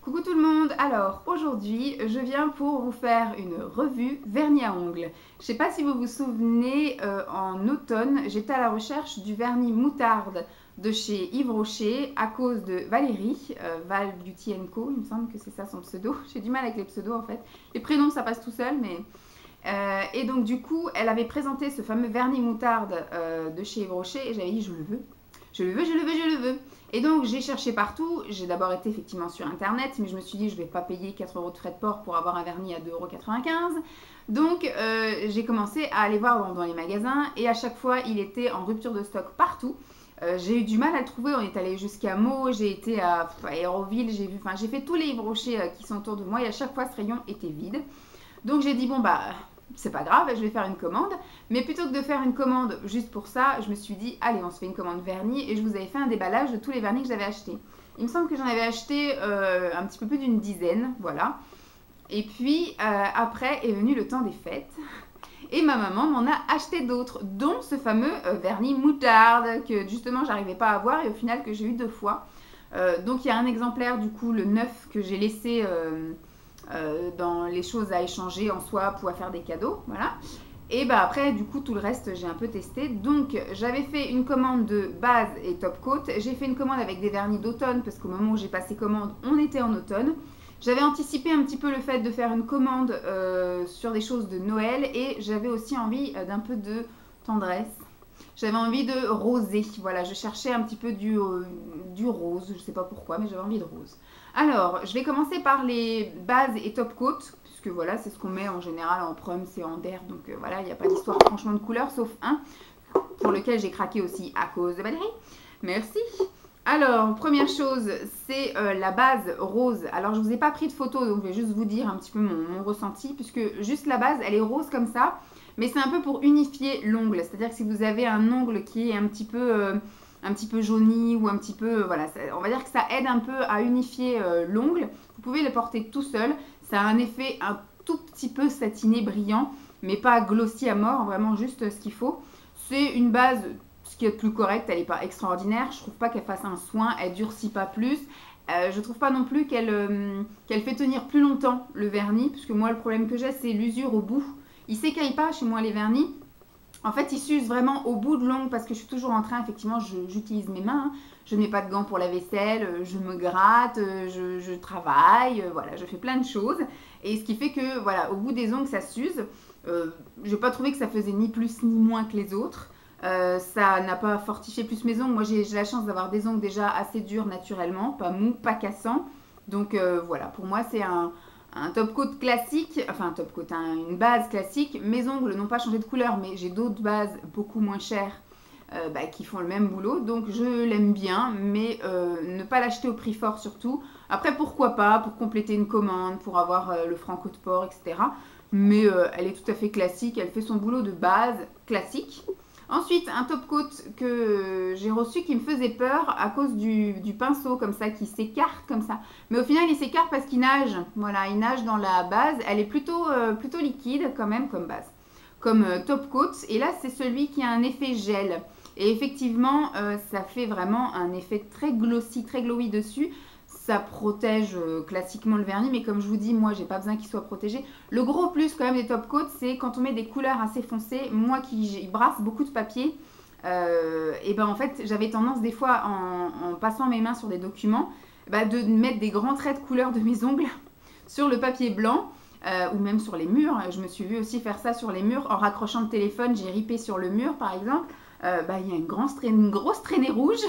Coucou tout le monde, alors aujourd'hui je viens pour vous faire une revue vernis à ongles. Je sais pas si vous vous souvenez, en automne j'étais à la recherche du vernis moutarde de chez Yves Rocher à cause de Valérie, Val Beauty Co, il me semble que c'est ça son pseudo. J'ai du mal avec les pseudos en fait, les prénoms ça passe tout seul mais... et donc du coup elle avait présenté ce fameux vernis moutarde de chez Yves Rocher et j'avais dit je le veux. Je le veux, je le veux, je le veux. Et donc j'ai cherché partout. J'ai d'abord été effectivement sur internet, mais je me suis dit je ne vais pas payer 4 euros de frais de port pour avoir un vernis à 2,95 €. Donc j'ai commencé à aller voir dans les magasins et à chaque fois il était en rupture de stock partout. J'ai eu du mal à le trouver. On est allé jusqu'à Meaux, j'ai été à Aéroville, j'ai fait tous les Yves Rocher qui sont autour de moi et à chaque fois ce rayon était vide. Donc j'ai dit bon bah c'est pas grave, je vais faire une commande. Mais plutôt que de faire une commande juste pour ça, je me suis dit, allez, on se fait une commande vernis. Et je vous avais fait un déballage de tous les vernis que j'avais achetés. Il me semble que j'en avais acheté un petit peu plus d'une dizaine, voilà. Et puis, après est venu le temps des fêtes. Et ma maman m'en a acheté d'autres, dont ce fameux vernis moutarde, que justement, j'arrivais pas à avoir et au final que j'ai eu 2 fois. Donc, il y a un exemplaire, du coup, le 9 que j'ai laissé... dans les choses à échanger en swap ou à faire des cadeaux, voilà. Et bah après, du coup, tout le reste, j'ai un peu testé. Donc, j'avais fait une commande de base et top coat. J'ai fait une commande avec des vernis d'automne parce qu'au moment où j'ai passé commande, on était en automne. J'avais anticipé un petit peu le fait de faire une commande sur des choses de Noël et j'avais aussi envie d'un peu de tendresse. J'avais envie de rosé, voilà, je cherchais un petit peu du rose, je sais pas pourquoi, mais j'avais envie de rose. Alors, je vais commencer par les bases et top coat, puisque voilà, c'est ce qu'on met en général en prom, c'est en der, donc voilà, il n'y a pas d'histoire franchement de couleur, sauf un, pour lequel j'ai craqué aussi à cause de Valérie. Merci. Alors, première chose, c'est la base rose. Alors, je ne vous ai pas pris de photo, donc je vais juste vous dire un petit peu mon ressenti, puisque juste la base, elle est rose comme ça, mais c'est un peu pour unifier l'ongle. C'est-à-dire que si vous avez un ongle qui est un petit peu jauni ou un petit peu, voilà, on va dire que ça aide un peu à unifier l'ongle. Vous pouvez le porter tout seul. Ça a un effet un tout petit peu satiné, brillant, mais pas glossy à mort, vraiment juste ce qu'il faut. C'est une base, ce qui est plus correct, elle n'est pas extraordinaire. Je trouve pas qu'elle fasse un soin, elle durcit pas plus. Je trouve pas non plus qu'elle fait tenir plus longtemps le vernis, puisque moi le problème que j'ai c'est l'usure au bout. Il s'écaille pas chez moi les vernis. En fait, il s'use vraiment au bout de l'ongle parce que je suis toujours en train, effectivement, j'utilise mes mains. Je ne mets pas de gants pour la vaisselle, je me gratte, je travaille, voilà, je fais plein de choses. Et ce qui fait que, voilà, au bout des ongles, ça s'use. Je n'ai pas trouvé que ça faisait ni plus ni moins que les autres. Ça n'a pas fortifié plus mes ongles. Moi, j'ai la chance d'avoir des ongles déjà assez durs naturellement, pas mous, pas cassants. Donc voilà, pour moi, c'est un top coat classique, enfin un top coat, une base classique. Mes ongles n'ont pas changé de couleur, mais j'ai d'autres bases beaucoup moins chères qui font le même boulot. Donc je l'aime bien, mais ne pas l'acheter au prix fort surtout. Après, pourquoi pas, pour compléter une commande, pour avoir le franco de port, etc. Mais elle est tout à fait classique, elle fait son boulot de base classique. Ensuite, un top coat que j'ai reçu qui me faisait peur à cause du pinceau comme ça, qui s'écarte comme ça. Mais au final, il s'écarte parce qu'il nage. Voilà, il nage dans la base. Elle est plutôt liquide quand même comme base, comme top coat. Et là, c'est celui qui a un effet gel. Et effectivement, ça fait vraiment un effet très glossy, très glowy dessus. Ça protège classiquement le vernis, mais comme je vous dis, moi, j'ai pas besoin qu'il soit protégé. Le gros plus quand même des top coats, c'est quand on met des couleurs assez foncées. Moi qui brasse beaucoup de papier, et ben en fait, j'avais tendance des fois, en passant mes mains sur des documents, de mettre des grands traits de couleur de mes ongles sur le papier blanc. Ou même sur les murs. Je me suis vue aussi faire ça sur les murs. En raccrochant le téléphone, j'ai ripé sur le mur, par exemple. Il y a une grosse traînée rouge.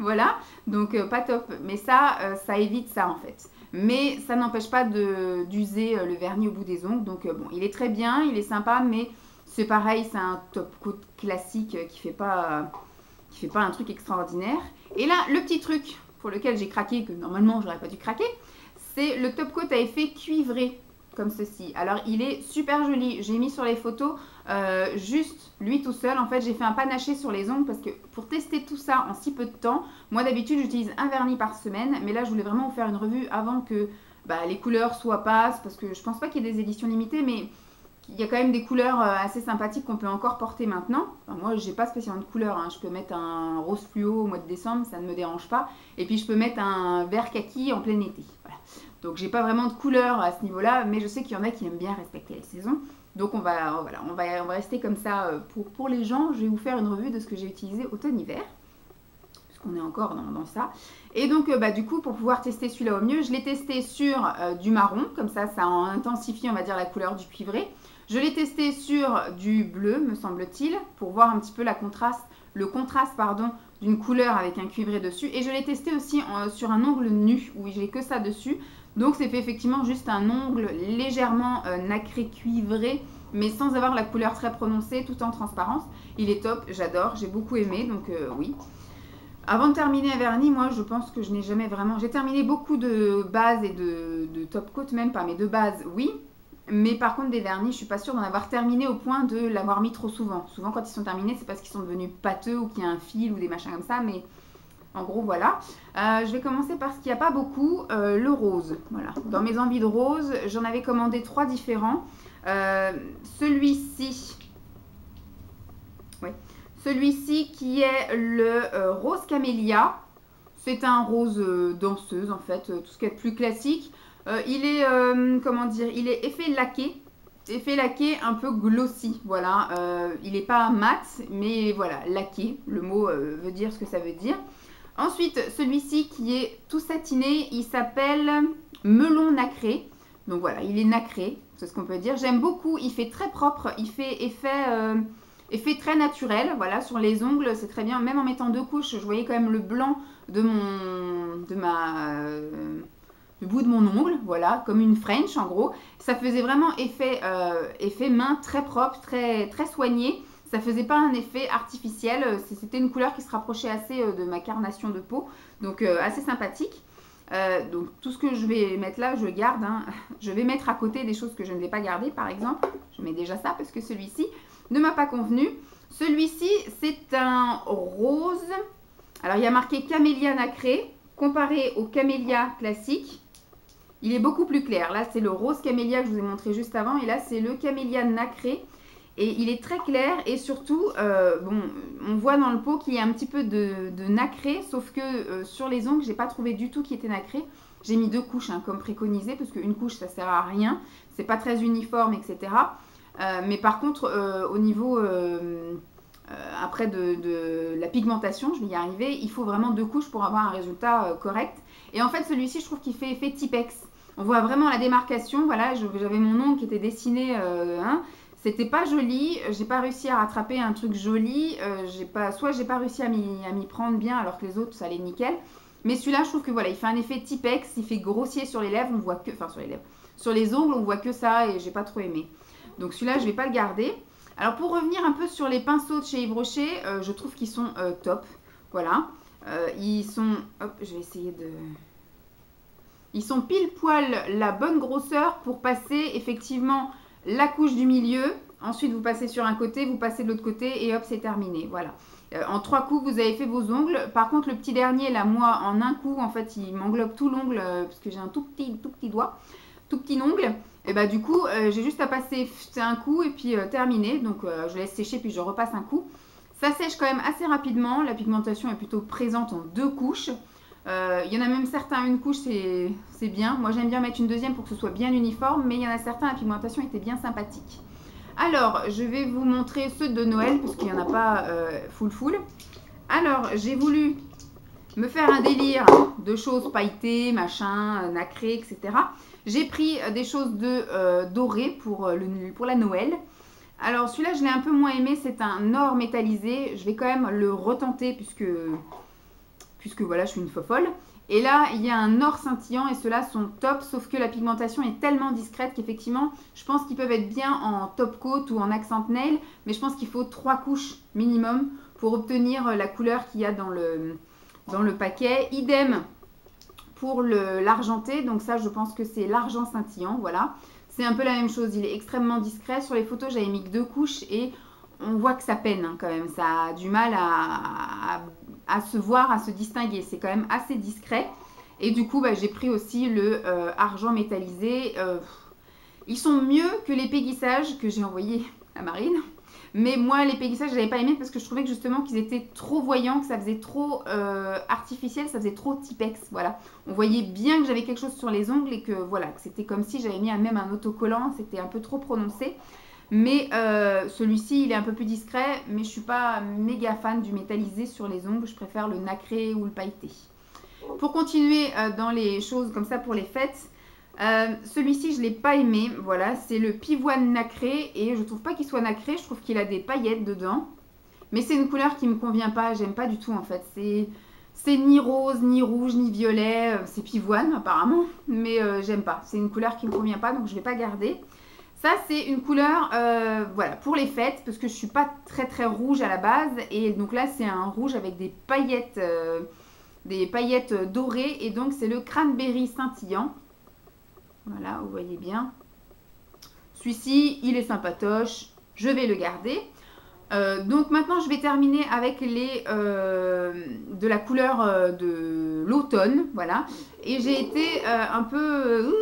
Voilà, donc pas top. Mais ça évite ça en fait. Mais ça n'empêche pas d'user le vernis au bout des ongles. Donc bon, il est très bien, il est sympa, mais c'est pareil, c'est un top coat classique qui fait pas un truc extraordinaire. Et là, le petit truc pour lequel j'ai craqué, que normalement j'aurais pas dû craquer, c'est le top coat à effet cuivré, comme ceci. Alors il est super joli, j'ai mis sur les photos juste lui tout seul. En fait j'ai fait un panaché sur les ongles parce que pour tester tout ça en si peu de temps, moi d'habitude j'utilise un vernis par semaine, mais là je voulais vraiment vous faire une revue avant que les couleurs soient passes, parce que je pense pas qu'il y ait des éditions limitées, mais il y a quand même des couleurs assez sympathiques qu'on peut encore porter maintenant. Enfin, moi j'ai pas spécialement de couleur, hein. Je peux mettre un rose fluo au mois de décembre, ça ne me dérange pas, et puis je peux mettre un vert kaki en plein été, voilà. Donc j'ai pas vraiment de couleur à ce niveau-là, mais je sais qu'il y en a qui aiment bien respecter les saisons. Donc on va rester comme ça pour les gens. Je vais vous faire une revue de ce que j'ai utilisé automne-hiver, puisqu'on est encore dans ça. Et donc du coup, pour pouvoir tester celui-là au mieux, je l'ai testé sur du marron, comme ça intensifie, on va dire, la couleur du cuivré. Je l'ai testé sur du bleu, me semble-t-il, pour voir un petit peu le contraste d'une couleur avec un cuivré dessus. Et je l'ai testé aussi sur un ongle nu, où j'ai que ça dessus. Donc c'est fait effectivement juste un ongle légèrement nacré cuivré, mais sans avoir la couleur très prononcée, tout en transparence. Il est top, j'adore, j'ai beaucoup aimé, donc oui. Avant de terminer un vernis, moi je pense que je n'ai jamais vraiment... J'ai terminé beaucoup de bases et de top coat, même pas, mais de bases, oui. Mais par contre des vernis, je suis pas sûre d'en avoir terminé au point de l'avoir mis trop souvent. Souvent quand ils sont terminés, c'est parce qu'ils sont devenus pâteux ou qu'il y a un fil ou des machins comme ça, mais... En gros, voilà. Je vais commencer par ce qu'il n'y a pas beaucoup, le rose. Voilà. Dans mes envies de rose, j'en avais commandé 3 différents. Celui-ci, qui est le rose camélia. C'est un rose danseuse, en fait, tout ce qui est plus classique. Il est, il est effet laqué un peu glossy, voilà. Il n'est pas mat, mais voilà, laqué. Le mot veut dire ce que ça veut dire. Ensuite, celui-ci qui est tout satiné, il s'appelle melon nacré. Donc voilà, il est nacré, c'est ce qu'on peut dire. J'aime beaucoup, il fait très propre, il fait effet très naturel. Voilà, sur les ongles, c'est très bien. Même en mettant 2 couches, je voyais quand même le blanc du bout de mon ongle, voilà, comme une French en gros. Ça faisait vraiment effet main très propre, très soigné. Ça faisait pas un effet artificiel, c'était une couleur qui se rapprochait assez de ma carnation de peau, donc assez sympathique. Donc tout ce que je vais mettre là, je garde. Hein. Je vais mettre à côté des choses que je ne vais pas garder, par exemple. Je mets déjà ça parce que celui-ci ne m'a pas convenu. Celui-ci, c'est un rose. Alors il y a marqué camélia nacré, comparé au camélia classique. Il est beaucoup plus clair. Là, c'est le rose camélia que je vous ai montré juste avant, et là, c'est le camélia nacré. Et il est très clair et surtout, on voit dans le pot qu'il y a un petit peu de nacré, sauf que sur les ongles, j'ai pas trouvé du tout qui était nacré. J'ai mis 2 couches, hein, comme préconisé, parce qu'une couche, ça sert à rien. C'est pas très uniforme, etc. Mais par contre, au niveau après de la pigmentation, je vais y arriver, il faut vraiment 2 couches pour avoir un résultat correct. Et en fait, celui-ci, je trouve qu'il fait effet Tipex. On voit vraiment la démarcation. Voilà, j'avais mon ongle qui était dessiné... C'était pas joli, j'ai pas réussi à rattraper un truc joli, soit j'ai pas réussi à m'y prendre bien alors que les autres ça allait nickel. Mais celui-là je trouve que voilà, il fait un effet Tipex, il fait grossier sur les lèvres, on voit que, enfin sur les lèvres, sur les ongles on voit que ça et j'ai pas trop aimé. Donc celui-là je vais pas le garder. Alors pour revenir un peu sur les pinceaux de chez Yves Rocher, je trouve qu'ils sont top, voilà. Ils sont, hop, je vais essayer de... Ils sont pile poil la bonne grosseur pour passer effectivement la couche du milieu, ensuite vous passez sur un côté, vous passez de l'autre côté et hop c'est terminé, voilà. En 3 coups vous avez fait vos ongles. Par contre le petit dernier là, moi en un coup en fait il m'englobe tout l'ongle parce que j'ai un tout petit doigt, tout petit ongle. Et bah du coup j'ai juste à passer un coup et puis terminé. Donc je laisse sécher puis je repasse un coup. Ça sèche quand même assez rapidement, la pigmentation est plutôt présente en 2 couches. Il y en a même certains, une couche c'est bien. Moi j'aime bien mettre une deuxième pour que ce soit bien uniforme, mais il y en a certains, la pigmentation était bien sympathique. Alors je vais vous montrer ceux de Noël, parce qu'il n'y en a pas full. Alors j'ai voulu me faire un délire de choses pailletées, machin, nacrées, etc. J'ai pris des choses dorées pour la Noël. Alors celui-là je l'ai un peu moins aimé, c'est un or métallisé. Je vais quand même le retenter puisque voilà, je suis une fofolle. Et là, il y a un or scintillant et ceux-là sont top, sauf que la pigmentation est tellement discrète qu'effectivement, je pense qu'ils peuvent être bien en top coat ou en accent nail, mais je pense qu'il faut 3 couches minimum pour obtenir la couleur qu'il y a dans le paquet. Idem pour l'argenté, donc ça, je pense que c'est l'argent scintillant, voilà. C'est un peu la même chose, il est extrêmement discret. Sur les photos, j'avais mis que 2 couches et on voit que ça peine hein, quand même. Ça a du mal à se voir, à se distinguer. C'est quand même assez discret. Et du coup, j'ai pris aussi le argent métallisé. Ils sont mieux que les péguissages que j'ai envoyés à Marine. Mais moi, les Peggy Sage, je n'avais pas aimé parce que je trouvais que justement qu'ils étaient trop voyants, que ça faisait trop artificiel, ça faisait trop Tipex. Voilà. On voyait bien que j'avais quelque chose sur les ongles et que voilà, que c'était comme si j'avais mis même un autocollant, c'était un peu trop prononcé. Mais celui-ci, il est un peu plus discret, mais je ne suis pas méga fan du métallisé sur les ongles. Je préfère le nacré ou le pailleté. Pour continuer dans les choses comme ça pour les fêtes, celui-ci, je ne l'ai pas aimé. Voilà, c'est le pivoine nacré et je ne trouve pas qu'il soit nacré. Je trouve qu'il a des paillettes dedans. Mais c'est une couleur qui ne me convient pas. J'aime pas du tout en fait. C'est ni rose, ni rouge, ni violet. C'est pivoine apparemment, mais j'aime pas. C'est une couleur qui ne me convient pas, donc je ne vais pas garder. Ça, c'est une couleur voilà, pour les fêtes, parce que je ne suis pas très très rouge à la base. Et donc là, c'est un rouge avec des paillettes dorées. Et donc, c'est le cranberry scintillant. Voilà, vous voyez bien. Celui-ci, il est sympatoche. Je vais le garder. Donc maintenant, je vais terminer avec les de la couleur de l'automne. Voilà. Et j'ai été un peu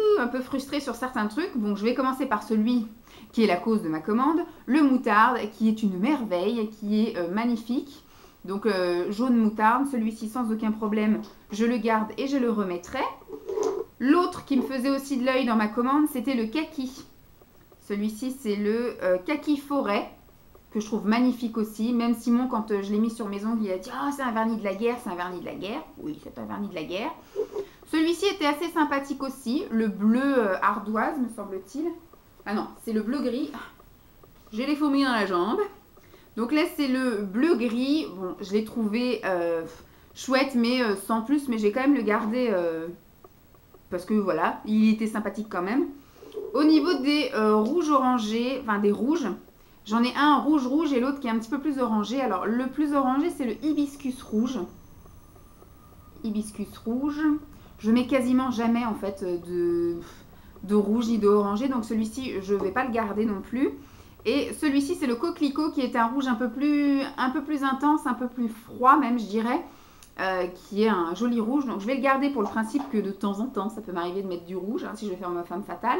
frustrée sur certains trucs. Bon, je vais commencer par celui qui est la cause de ma commande. Le moutarde, qui est une merveille, qui est magnifique. Donc jaune moutarde, celui-ci sans aucun problème, je le garde et je le remettrai. L'autre qui me faisait aussi de l'œil dans ma commande, c'était le kaki. Celui-ci, c'est le kaki forêt, que je trouve magnifique aussi. Même Simon, quand je l'ai mis sur mes ongles, il a dit « Ah, c'est un vernis de la guerre, c'est un vernis de la guerre. » Oui, c'est un vernis de la guerre. Celui-ci était assez sympathique aussi. Le bleu ardoise, me semble-t-il. Ah non, c'est le bleu-gris. J'ai les fourmis dans la jambe. Donc là, c'est le bleu-gris. Bon, je l'ai trouvé chouette, mais sans plus. Mais j'ai quand même le gardé parce que voilà, il était sympathique quand même. Au niveau des rouges orangés, enfin des rouges, j'en ai un rouge et l'autre qui est un petit peu plus orangé. Alors, le plus orangé, c'est le hibiscus rouge. Hibiscus rouge. Je mets quasiment jamais en fait de rouge ni de orangé. Donc celui-ci, je ne vais pas le garder non plus. Et celui-ci, c'est le coquelicot qui est un rouge un peu plus intense, un peu plus froid même, je dirais. Qui est un joli rouge. Donc je vais le garder pour le principe que de temps en temps, ça peut m'arriver de mettre du rouge, hein, si je vais faire ma femme fatale.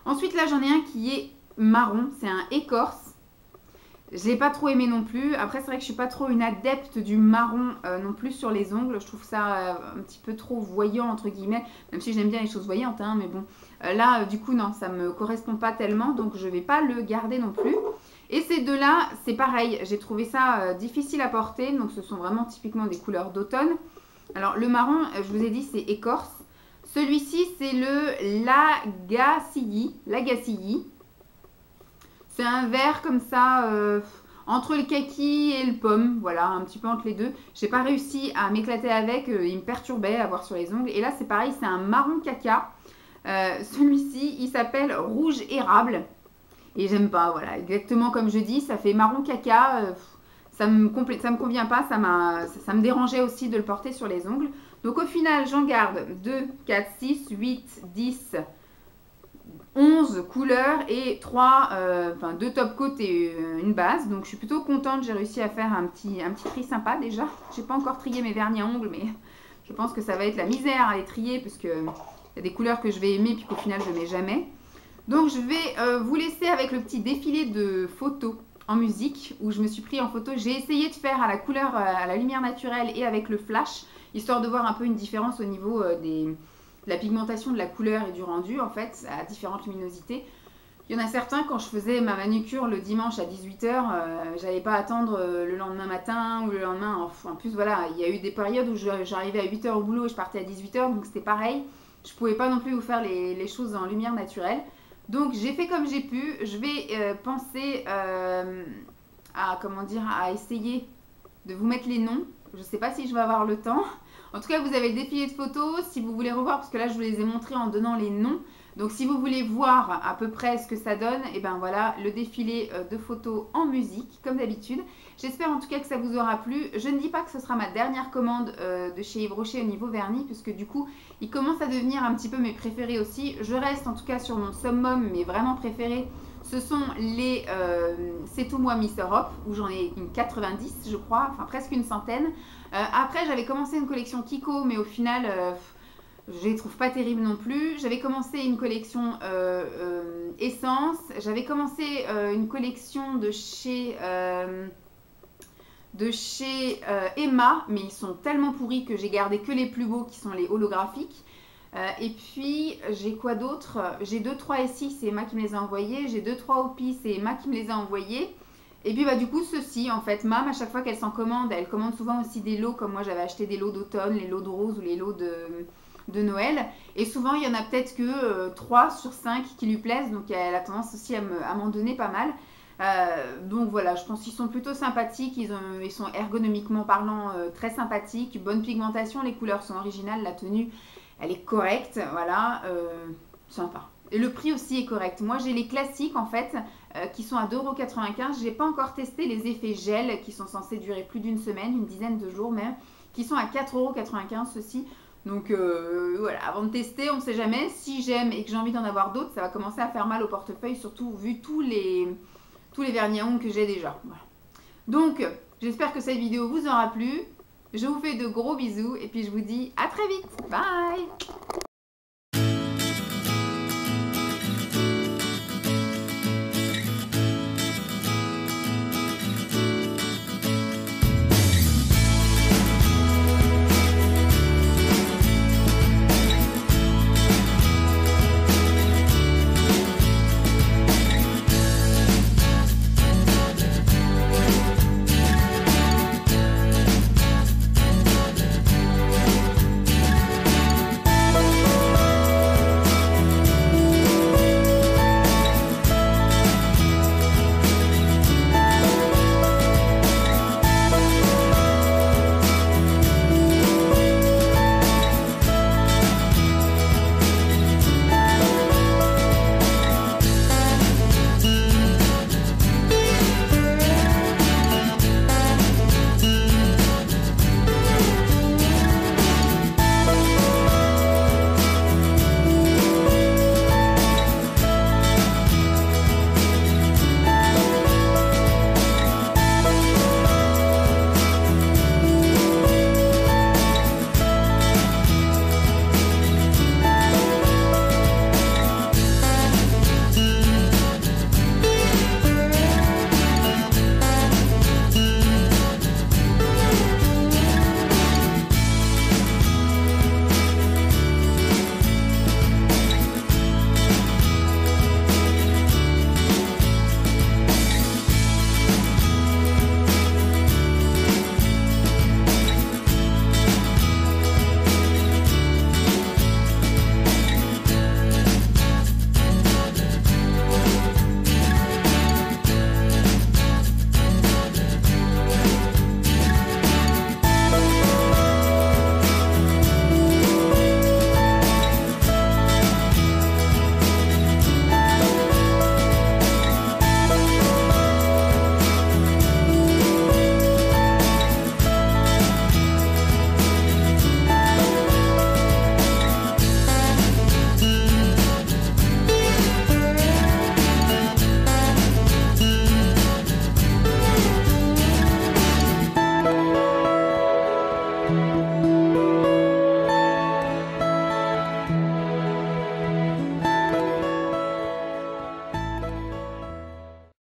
Ensuite, là, j'en ai un qui est marron. C'est un écorce. Je l'ai pas trop aimé non plus. Après, c'est vrai que je suis pas trop une adepte du marron non plus sur les ongles. Je trouve ça un petit peu trop voyant, entre guillemets. Même si j'aime bien les choses voyantes, hein, mais bon. Là, du coup, non, ça me correspond pas tellement. Donc, je vais pas le garder non plus. Et ces deux-là, c'est pareil. J'ai trouvé ça difficile à porter. Donc, ce sont vraiment typiquement des couleurs d'automne. Alors, le marron, je vous ai dit, c'est écorce. Celui-ci, c'est le Lagacilly. C'est un vert comme ça, entre le kaki et le pomme. Voilà, un petit peu entre les deux. J'ai pas réussi à m'éclater avec. Il me perturbait à voir sur les ongles. Et là, c'est pareil, c'est un marron caca. Celui-ci, il s'appelle rouge érable. Et j'aime pas, voilà, exactement comme je dis, ça fait marron caca. Ça me convient pas, ça me dérangeait aussi de le porter sur les ongles. Donc au final, j'en garde 2, 4, 6, 8, 10, 11 couleurs et 2 top coats et une base. Donc je suis plutôt contente, j'ai réussi à faire un petit tri sympa déjà. J'ai pas encore trié mes vernis à ongles, mais je pense que ça va être la misère à les trier parce que il y a des couleurs que je vais aimer puis qu'au final je mets jamais. Donc je vais vous laisser avec le petit défilé de photos en musique où je me suis pris en photo. J'ai essayé de faire à la couleur, à la lumière naturelle et avec le flash, histoire de voir un peu une différence au niveau de la pigmentation de la couleur et du rendu en fait, à différentes luminosités. Il y en a certains, quand je faisais ma manucure le dimanche à 18 h, j'allais pas attendre le lendemain matin ou le lendemain. En plus, voilà, il y a eu des périodes où j'arrivais à 8 h au boulot et je partais à 18 h, donc c'était pareil. Je pouvais pas non plus vous faire les choses en lumière naturelle. Donc j'ai fait comme j'ai pu. Je vais penser à essayer de vous mettre les noms. Je ne sais pas si je vais avoir le temps. En tout cas, vous avez le défilé de photos. Si vous voulez revoir, parce que là, je vous les ai montrés en donnant les noms. Donc, si vous voulez voir à peu près ce que ça donne, et ben voilà, le défilé de photos en musique, comme d'habitude. J'espère en tout cas que ça vous aura plu. Je ne dis pas que ce sera ma dernière commande de chez Yves Rocher au niveau vernis, puisque du coup, il commence à devenir un petit peu mes préférés aussi. Je reste en tout cas sur mon summum, mais vraiment préférés. Ce sont les C'est tout moi Miss Europe, où j'en ai une 90, je crois, enfin presque une centaine. Après, j'avais commencé une collection Kiko, mais au final... Je les trouve pas terribles non plus. J'avais commencé une collection Essence. J'avais commencé une collection de chez Emma, mais ils sont tellement pourris que j'ai gardé que les plus beaux qui sont les holographiques. Et puis j'ai quoi d'autre? J'ai 2-3 SI, c'est Emma qui me les a envoyés. J'ai 2-3 OPI, c'est Emma qui me les a envoyés. Et puis bah du coup ceux-ci en fait, Mam à chaque fois qu'elle s'en commande, elle commande souvent aussi des lots comme moi j'avais acheté des lots d'automne, les lots de rose ou les lots de Noël. Et souvent il y en a peut-être que 3 sur 5 qui lui plaisent, donc elle a tendance aussi à m'en donner pas mal. Donc voilà, je pense qu'ils sont plutôt sympathiques, ils sont ergonomiquement parlant très sympathiques, bonne pigmentation, les couleurs sont originales, la tenue elle est correcte, voilà, sympa. Et le prix aussi est correct. Moi j'ai les classiques en fait qui sont à 2,95 €. Je n'ai pas encore testé les effets gel qui sont censés durer plus d'une semaine, une dizaine de jours même, qui sont à 4,95 € ceux-ci. Donc voilà, avant de tester, on ne sait jamais. Si j'aime et que j'ai envie d'en avoir d'autres, ça va commencer à faire mal au portefeuille, surtout vu tous les vernis à ongles que j'ai déjà. Voilà. Donc, j'espère que cette vidéo vous aura plu. Je vous fais de gros bisous et puis je vous dis à très vite. Bye!